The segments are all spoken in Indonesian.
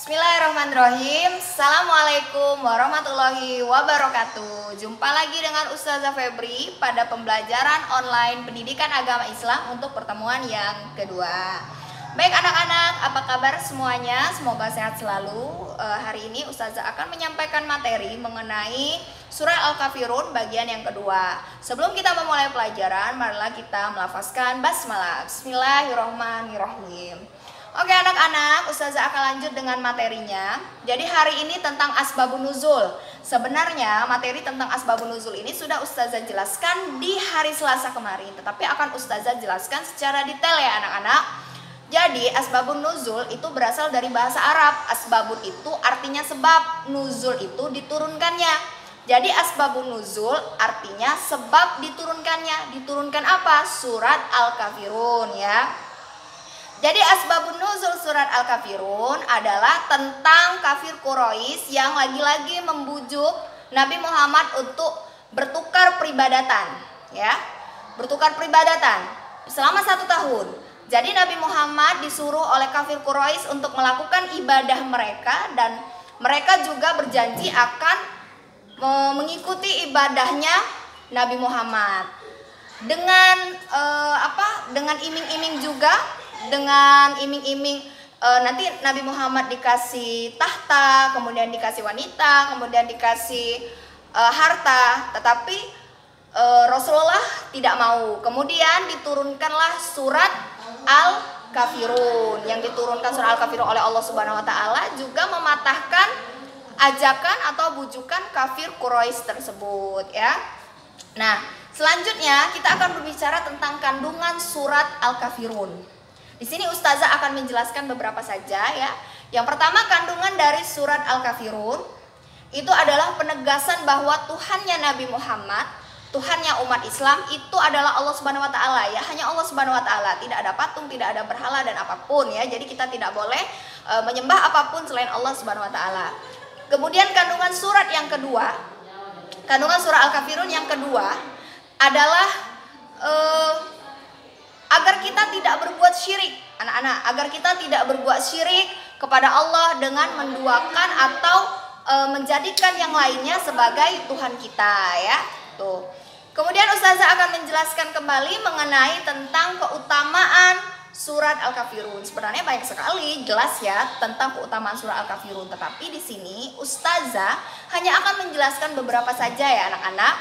Bismillahirrahmanirrahim. Assalamualaikum warahmatullahi wabarakatuh. Jumpa lagi dengan Ustazah Febri pada pembelajaran online pendidikan agama Islam untuk pertemuan yang kedua. Baik anak-anak, apa kabar semuanya? Semoga sehat selalu. Hari ini Ustazah akan menyampaikan materi mengenai surah Al-Kafirun bagian yang kedua. Sebelum kita memulai pelajaran, marilah kita melafazkan basmalah. Bismillahirrahmanirrahim. Oke anak-anak, Ustazah akan lanjut dengan materinya. Jadi hari ini tentang asbabun nuzul. Sebenarnya materi tentang asbabun nuzul ini sudah Ustazah jelaskan di hari Selasa kemarin, tetapi akan Ustazah jelaskan secara detail ya anak-anak. Jadi asbabun nuzul itu berasal dari bahasa Arab. Asbabun itu artinya sebab, nuzul itu diturunkannya. Jadi asbabun nuzul artinya sebab diturunkannya. Diturunkan apa? Surat Al-Kafirun ya. Jadi asbabun nuzul surat Al-Kafirun adalah tentang kafir Quraisy yang lagi-lagi membujuk Nabi Muhammad untuk bertukar peribadatan ya. Bertukar peribadatan selama 1 tahun. Jadi Nabi Muhammad disuruh oleh kafir Quraisy untuk melakukan ibadah mereka, dan mereka juga berjanji akan mengikuti ibadahnya Nabi Muhammad. Dengan dengan iming-iming juga, dengan iming-iming nanti Nabi Muhammad dikasih tahta, kemudian dikasih wanita, kemudian dikasih harta, tetapi Rasulullah tidak mau. Kemudian diturunkanlah surat Al-Kafirun. Yang diturunkan surat Al-Kafirun oleh Allah Subhanahu wa taala juga mematahkan ajakan atau bujukan kafir Quraisy tersebut ya. Nah, selanjutnya kita akan berbicara tentang kandungan surat Al-Kafirun. Di sini Ustazah akan menjelaskan beberapa saja ya. Yang pertama, kandungan dari surat Al-Kafirun itu adalah penegasan bahwa Tuhannya Nabi Muhammad, Tuhannya umat Islam itu adalah Allah Subhanahu wa taala ya, hanya Allah Subhanahu wa taala, tidak ada patung, tidak ada berhala dan apapun ya. Jadi kita tidak boleh menyembah apapun selain Allah Subhanahu wa taala. Kemudian kandungan surat yang kedua, kandungan surah Al-Kafirun yang kedua adalah agar kita tidak berbuat syirik, anak-anak, agar kita tidak berbuat syirik kepada Allah dengan menduakan atau menjadikan yang lainnya sebagai Tuhan kita ya. Tuh. Kemudian Ustazah akan menjelaskan kembali mengenai tentang keutamaan surat Al-Kafirun. Sebenarnya banyak sekali jelas ya tentang keutamaan surah Al-Kafirun, tetapi di sini Ustazah hanya akan menjelaskan beberapa saja ya anak-anak.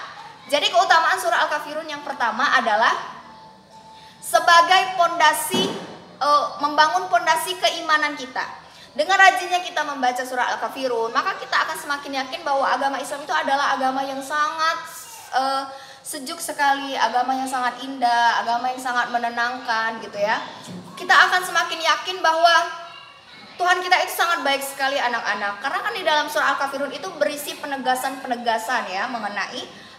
Jadi keutamaan surah Al-Kafirun yang pertama adalah sebagai pondasi, membangun pondasi keimanan kita. Dengan rajinnya kita membaca surah Al-Kafirun, maka kita akan semakin yakin bahwa agama Islam itu adalah agama yang sangat sejuk sekali, agama yang sangat indah, agama yang sangat menenangkan gitu ya. Kita akan semakin yakin bahwa Tuhan kita itu sangat baik sekali anak-anak. Karena kan di dalam surah Al-Kafirun itu berisi penegasan-penegasan ya mengenai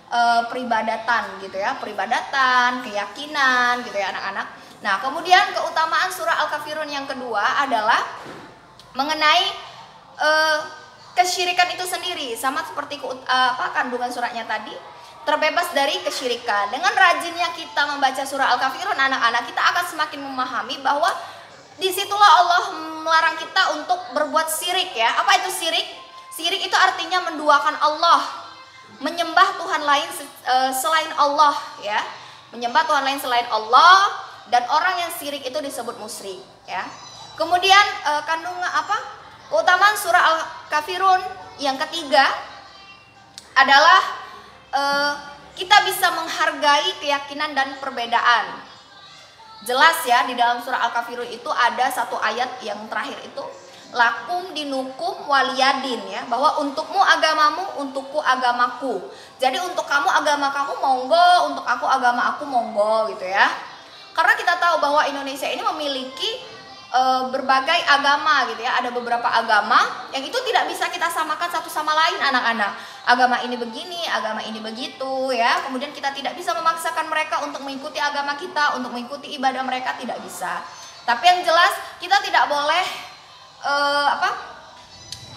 peribadatan gitu ya, peribadatan, keyakinan gitu ya anak-anak. Nah, kemudian keutamaan surah Al-Kafirun yang kedua adalah mengenai kesyirikan itu sendiri, sama seperti kandungan suratnya tadi, terbebas dari kesyirikan. Dengan rajinnya kita membaca surah Al-Kafirun anak-anak, kita akan semakin memahami bahwa disitulah Allah melarang kita untuk berbuat syirik ya. Apa itu syirik? Syirik itu artinya menduakan Allah, menyembah Tuhan lain selain Allah ya, menyembah Tuhan lain selain Allah, dan orang yang syirik itu disebut musyrik ya. Kemudian keutamaan surah Al-Kafirun yang ketiga adalah kita bisa menghargai keyakinan dan perbedaan. Jelas ya di dalam surah Al-Kafirun itu ada satu ayat yang terakhir itu lakum dinukum waliyadin ya, bahwa untukmu agamamu, untukku agamaku. Jadi untuk kamu agama kamu monggo, untuk aku agama aku monggo gitu ya. Karena kita tahu bahwa Indonesia ini memiliki berbagai agama gitu ya. Ada beberapa agama yang itu tidak bisa kita samakan satu sama lain anak-anak. Agama ini begini, agama ini begitu ya. Kemudian kita tidak bisa memaksakan mereka untuk mengikuti agama kita, untuk mengikuti ibadah mereka, tidak bisa. Tapi yang jelas kita tidak boleh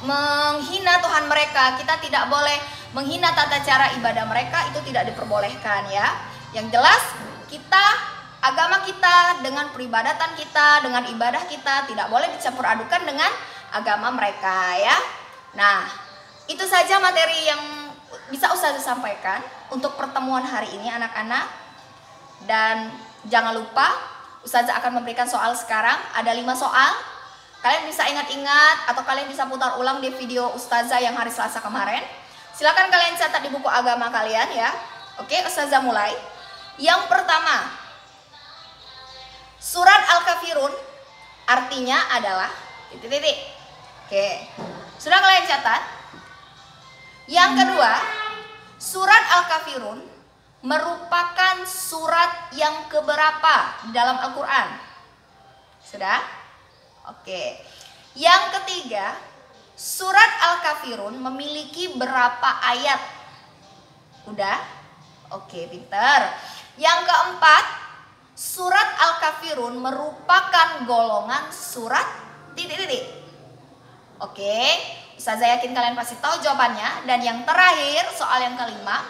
menghina Tuhan mereka, kita tidak boleh menghina tata cara ibadah mereka, itu tidak diperbolehkan ya. Yang jelas kita agama kita dengan peribadatan kita, dengan ibadah kita tidak boleh dicampur adukan dengan agama mereka ya. Nah, itu saja materi yang bisa Ustazah sampaikan untuk pertemuan hari ini anak-anak. Dan jangan lupa Ustazah akan memberikan soal sekarang. Ada 5 soal. Kalian bisa ingat-ingat atau kalian bisa putar ulang di video Ustazah yang hari Selasa kemarin. Silakan kalian catat di buku agama kalian ya. Oke, Ustazah mulai. Yang pertama, surat Al-Kafirun artinya adalah titik-titik. Oke, sudah kalian catat? Yang kedua, surat Al-Kafirun merupakan surat yang keberapa di dalam Al-Quran? Sudah? Oke. Yang ketiga, surat Al-Kafirun memiliki berapa ayat? Udah? Oke, pinter. Yang keempat, surat Al-Kafirun merupakan golongan surat titik-titik. Oke, Ustazah yakin kalian pasti tahu jawabannya. Dan yang terakhir, soal yang kelima,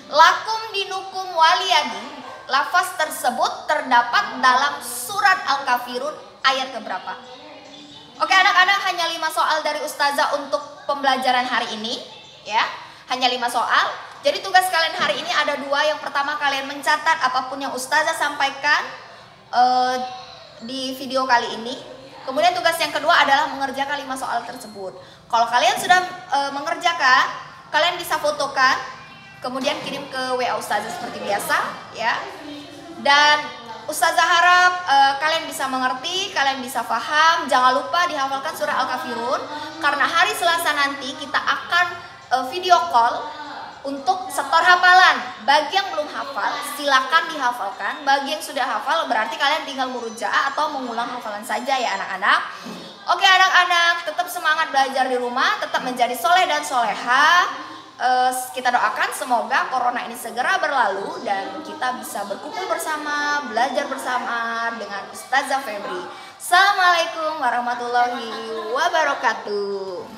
lakum dinukum waliyadin, lafaz tersebut terdapat dalam surat Al-Kafirun ayat keberapa? Oke anak-anak, hanya 5 soal dari Ustazah untuk pembelajaran hari ini ya. Hanya 5 soal. Jadi tugas kalian hari ini ada 2. Yang pertama, kalian mencatat apapun yang Ustazah sampaikan di video kali ini. Kemudian tugas yang kedua adalah mengerjakan 5 soal tersebut. Kalau kalian sudah mengerjakan, kalian bisa fotokan, kemudian kirim ke WA Ustazah seperti biasa ya. Dan Ustazah harap kalian bisa mengerti, kalian bisa paham. Jangan lupa dihafalkan surah Al-Kafirun, karena hari Selasa nanti kita akan video call untuk setor hafalan. Bagi yang belum hafal, silakan dihafalkan. Bagi yang sudah hafal, berarti kalian tinggal murojaah atau mengulang hafalan saja ya anak-anak. Oke anak-anak, tetap semangat belajar di rumah, tetap menjadi soleh dan soleha. Kita doakan semoga corona ini segera berlalu dan kita bisa berkumpul bersama, belajar bersama dengan Ustazah Febri. Assalamualaikum warahmatullahi wabarakatuh.